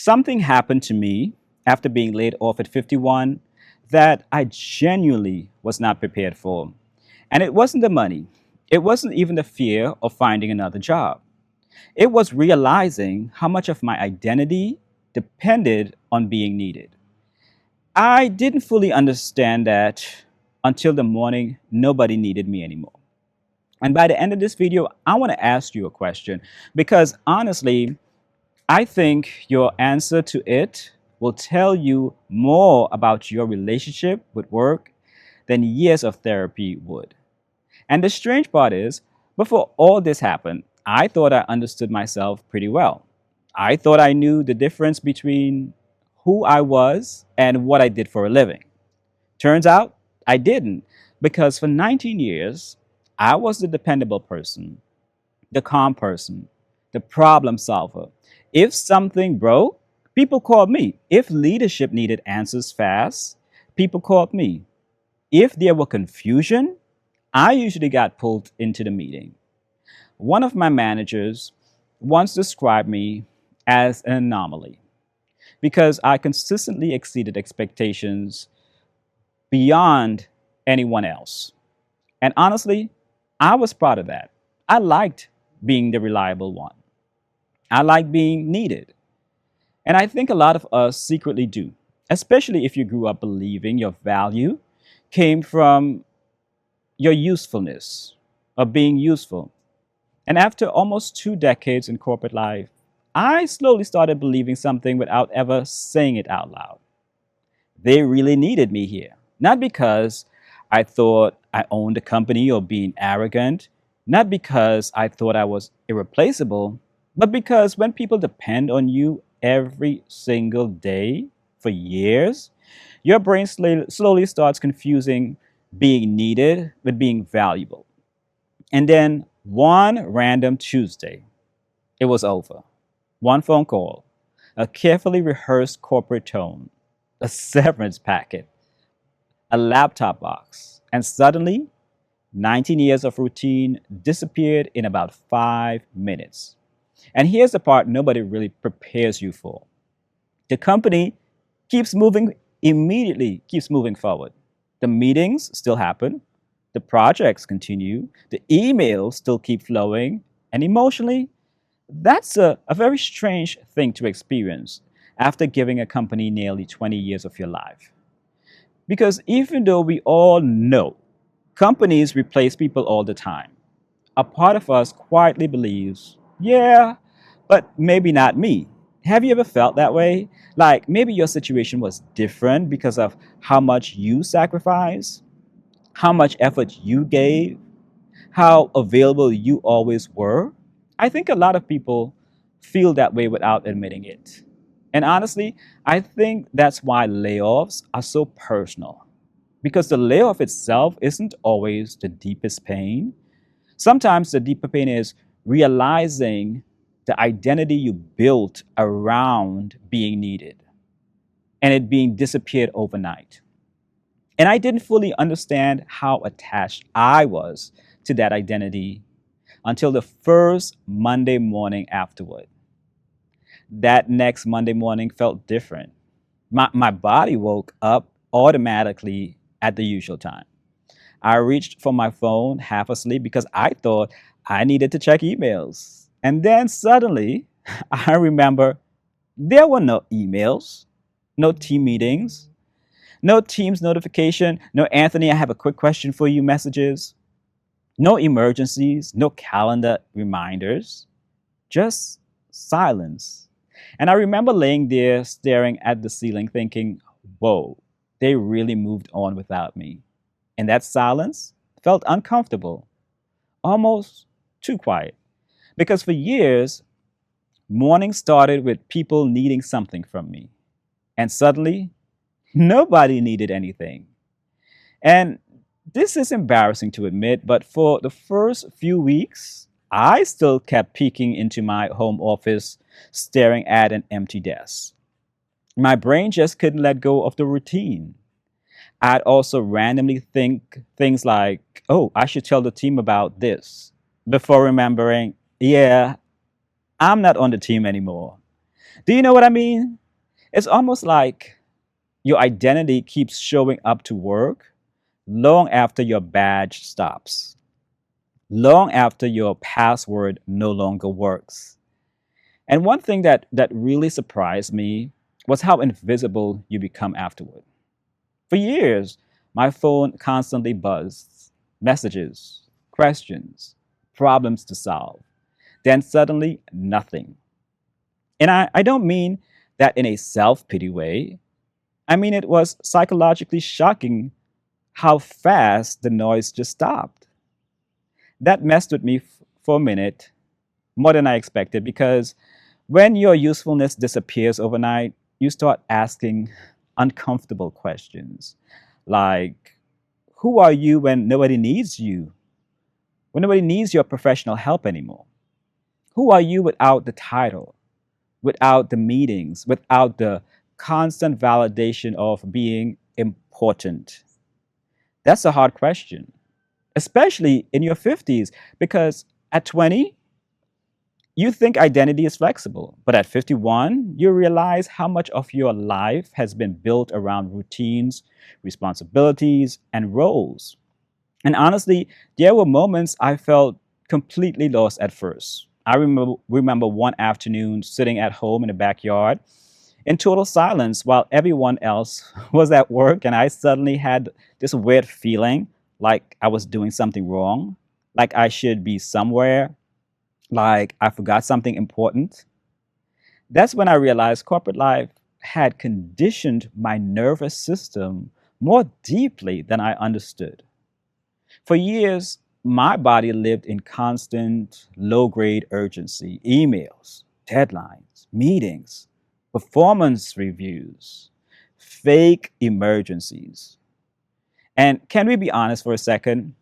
Something happened to me after being laid off at 51 that I genuinely was not prepared for. And it wasn't the money, it wasn't even the fear of finding another job. It was realizing how much of my identity depended on being needed. I didn't fully understand that until the morning nobody needed me anymore. And by the end of this video, I want to ask you a question because honestly, I think your answer to it will tell you more about your relationship with work than years of therapy would. And the strange part is, before all this happened, I thought I understood myself pretty well. I thought I knew the difference between who I was and what I did for a living. Turns out I didn't, because for 19 years, I was the dependable person, the calm person, the problem solver. If something broke, people called me. If leadership needed answers fast, people called me. If there were confusion, I usually got pulled into the meeting. One of my managers once described me as an anomaly because I consistently exceeded expectations beyond anyone else. And honestly, I was proud of that. I liked being the reliable one. I like being needed. And I think a lot of us secretly do, especially if you grew up believing your value came from your usefulness, of being useful. And after almost 2 decades in corporate life, I slowly started believing something without ever saying it out loud. They really needed me here. Not because I thought I owned the company or being arrogant, not because I thought I was irreplaceable, but because when people depend on you every single day for years, your brain slowly starts confusing being needed with being valuable. And then one random Tuesday, it was over. One phone call, a carefully rehearsed corporate tone, a severance packet, a laptop box, and suddenly 19 years of routine disappeared in about 5 minutes. And here's the part nobody really prepares you for. The company keeps moving forward. The meetings still happen, the projects continue, the emails still keep flowing, and emotionally, that's a very strange thing to experience after giving a company nearly 20 years of your life. Because even though we all know companies replace people all the time, a part of us quietly believes, yeah, but maybe not me. Have you ever felt that way? Like maybe your situation was different because of how much you sacrificed, how much effort you gave, how available you always were? I think a lot of people feel that way without admitting it. And honestly, I think that's why layoffs are so personal. Because the layoff itself isn't always the deepest pain. Sometimes the deeper pain is realizing the identity you built around being needed and it being disappeared overnight. And I didn't fully understand how attached I was to that identity until the first Monday morning afterward. That next Monday morning felt different. My body woke up automatically at the usual time. I reached for my phone half asleep because I thought I needed to check emails. And then suddenly, I remember there were no emails, no team meetings, no Teams notification, no Anthony, I have a quick question for you messages, no emergencies, no calendar reminders, just silence. And I remember laying there staring at the ceiling thinking, whoa, they really moved on without me. And that silence felt uncomfortable, almost too quiet. Because for years, morning started with people needing something from me. And suddenly, nobody needed anything. And this is embarrassing to admit, but for the first few weeks, I still kept peeking into my home office, staring at an empty desk. My brain just couldn't let go of the routine. I'd also randomly think things like, oh, I should tell the team about this, before remembering, yeah, I'm not on the team anymore. Do you know what I mean? It's almost like your identity keeps showing up to work long after your badge stops, long after your password no longer works. And one thing that really surprised me was how invisible you become afterward. For years, my phone constantly buzzed messages, questions, problems to solve. Then suddenly, nothing. And I don't mean that in a self pity way. I mean, it was psychologically shocking how fast the noise just stopped. That messed with me for a minute, more than I expected, because when your usefulness disappears overnight, you start asking uncomfortable questions like, who are you when nobody needs you? When nobody needs your professional help anymore? Who are you without the title, without the meetings, without the constant validation of being important? That's a hard question, especially in your 50s, because at 20, you think identity is flexible, but at 51, you realize how much of your life has been built around routines, responsibilities, and roles. And honestly, there were moments I felt completely lost at first. I remember one afternoon sitting at home in the backyard in total silence while everyone else was at work, and I suddenly had this weird feeling like I was doing something wrong, like I should be somewhere, like I forgot something important. That's when I realized corporate life had conditioned my nervous system more deeply than I understood. For years, my body lived in constant low grade urgency, emails, deadlines, meetings, performance reviews, fake emergencies. And can we be honest for a second?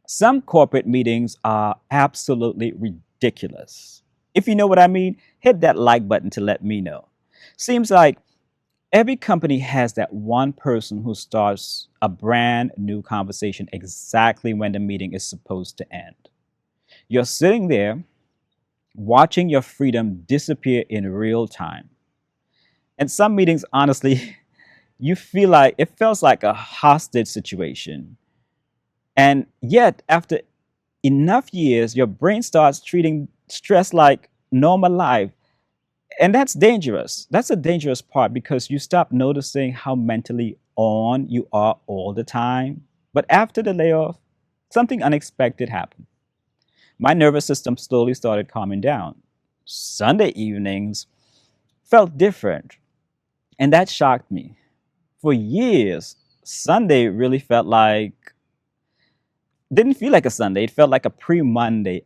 Some corporate meetings are absolutely ridiculous. If you know what I mean, hit that like button to let me know. Seems like every company has that one person who starts a brand new conversation exactly when the meeting is supposed to end. You're sitting there watching your freedom disappear in real time. And some meetings, honestly, you feel like it feels like a hostage situation. And yet, after enough years, your brain starts treating stress like normal life. And that's dangerous. That's a dangerous part because you stop noticing how mentally on you are all the time. But after the layoff, something unexpected happened. My nervous system slowly started calming down. Sunday evenings felt different, and that shocked me. For years, Sunday really felt like, didn't feel like a Sunday. It felt like a pre Monday,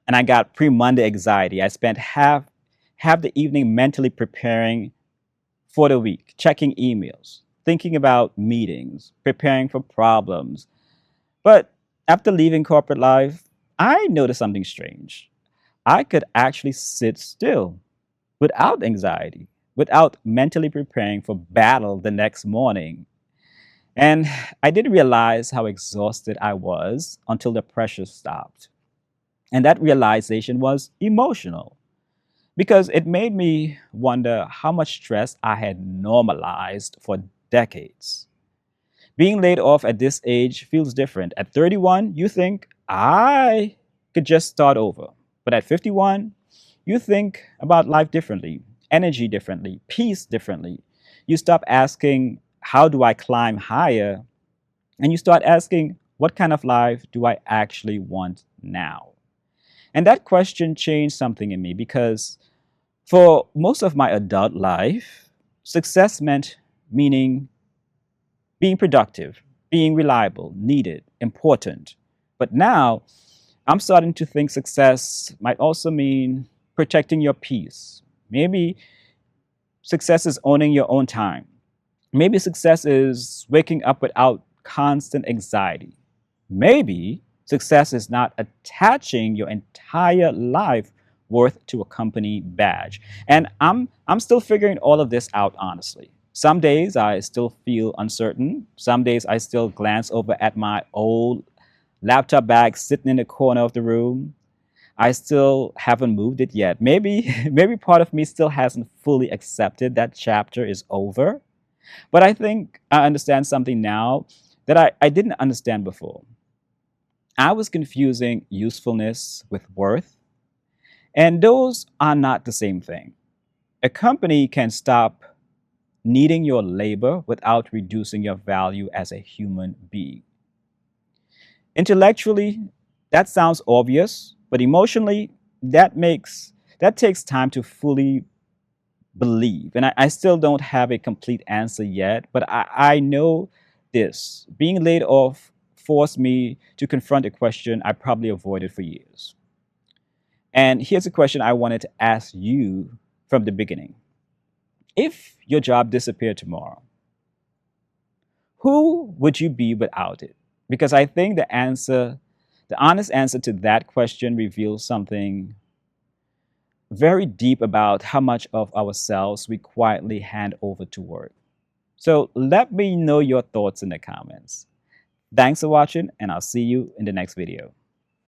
and I got pre Monday anxiety. I spent half the evening mentally preparing for the week, checking emails, thinking about meetings, preparing for problems. But after leaving corporate life, I noticed something strange. I could actually sit still without anxiety, without mentally preparing for battle the next morning. And I didn't realize how exhausted I was until the pressure stopped. And that realization was emotional because it made me wonder how much stress I had normalized for decades. Being laid off at this age feels different. At 31, you think, I could just start over. But at 51, you think about life differently, energy differently, peace differently. You stop asking, how do I climb higher? And you start asking, what kind of life do I actually want now? And that question changed something in me because for most of my adult life, success meant meaning being productive, being reliable, needed, important. But now I'm starting to think success might also mean protecting your peace. Maybe success is owning your own time. Maybe success is waking up without constant anxiety. Maybe success is not attaching your entire life worth to a company badge. And I'm still figuring all of this out honestly. Some days I still feel uncertain. Some days I still glance over at my old laptop bag sitting in the corner of the room. I still haven't moved it yet. Maybe maybe part of me still hasn't fully accepted that chapter is over. But I think I understand something now that I didn't understand before. I was confusing usefulness with worth, and those are not the same thing. A company can stop needing your labor without reducing your value as a human being. Intellectually, that sounds obvious, but emotionally, that takes time to fully believe. And I still don't have a complete answer yet, but I know this. Being laid off forced me to confront a question I probably avoided for years. And here's a question I wanted to ask you from the beginning. If your job disappeared tomorrow, who would you be without it? Because I think the honest answer to that question reveals something very deep about how much of ourselves we quietly hand over to work. So let me know your thoughts in the comments. Thanks for watching, and I'll see you in the next video.